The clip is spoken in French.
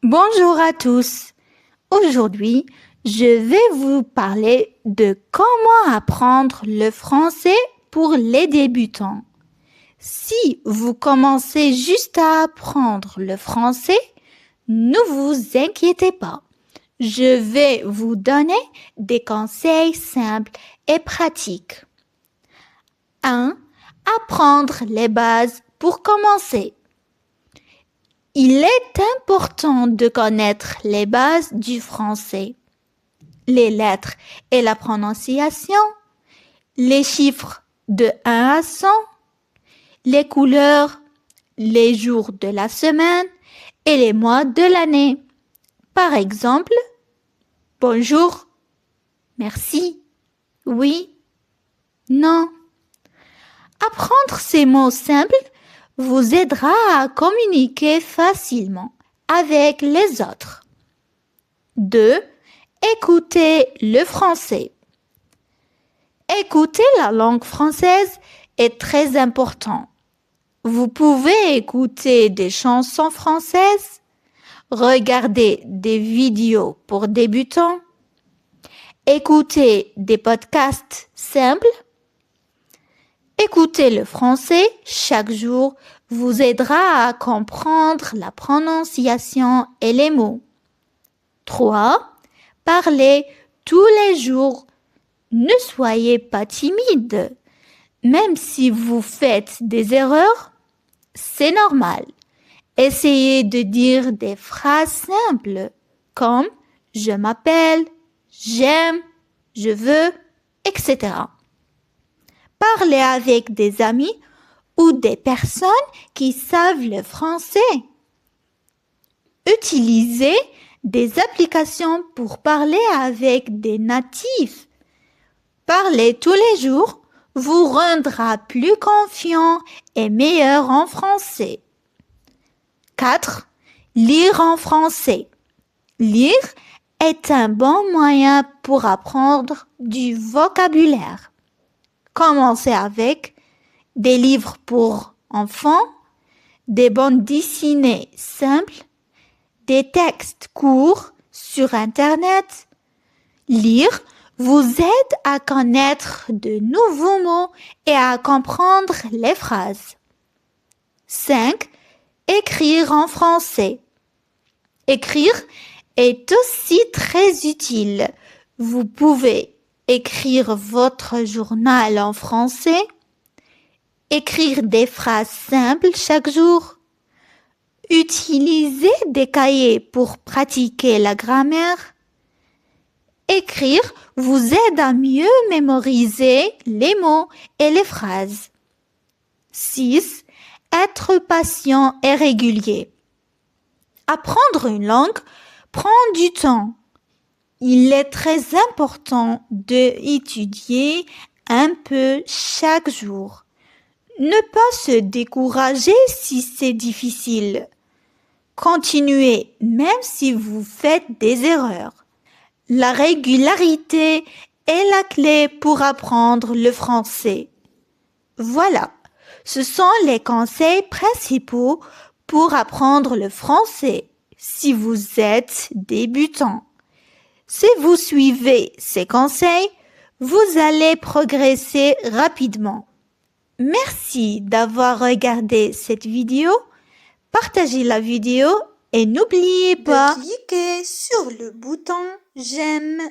Bonjour à tous. Aujourd'hui, je vais vous parler de comment apprendre le français pour les débutants. Si vous commencez juste à apprendre le français, ne vous inquiétez pas. Je vais vous donner des conseils simples et pratiques. 1. Apprendre les bases pour commencer. Il est important de connaître les bases du français, les lettres et la prononciation, les chiffres de 1 à 100, les couleurs, les jours de la semaine et les mois de l'année. Par exemple, bonjour, merci, oui, non. Apprendre ces mots simples vous aidera à communiquer facilement avec les autres. 2. Écoutez le français. Écouter la langue française est très important. Vous pouvez écouter des chansons françaises, regarder des vidéos pour débutants, écouter des podcasts simples. Écouter le français chaque jour vous aidera à comprendre la prononciation et les mots. 3. Parlez tous les jours. Ne soyez pas timide. Même si vous faites des erreurs, c'est normal. Essayez de dire des phrases simples comme je m'appelle, j'aime, je veux, etc. Parlez avec des amis ou des personnes qui savent le français. Utilisez des applications pour parler avec des natifs. Parler tous les jours vous rendra plus confiant et meilleur en français. 4. Lire en français. Lire est un bon moyen pour apprendre du vocabulaire. Commencez avec des livres pour enfants, des bandes dessinées simples, des textes courts sur Internet. Lire vous aide à connaître de nouveaux mots et à comprendre les phrases. 5. Écrire en français. Écrire est aussi très utile. Vous pouvez écrire votre journal en français, écrire des phrases simples chaque jour, utiliser des cahiers pour pratiquer la grammaire. Écrire vous aide à mieux mémoriser les mots et les phrases. 6. Être patient et régulier. Apprendre une langue prend du temps. Il est très important d'étudier un peu chaque jour. Ne pas se décourager si c'est difficile. Continuez même si vous faites des erreurs. La régularité est la clé pour apprendre le français. Voilà, ce sont les conseils principaux pour apprendre le français si vous êtes débutant. Si vous suivez ces conseils, vous allez progresser rapidement. Merci d'avoir regardé cette vidéo. Partagez la vidéo et n'oubliez pas de cliquer sur le bouton j'aime.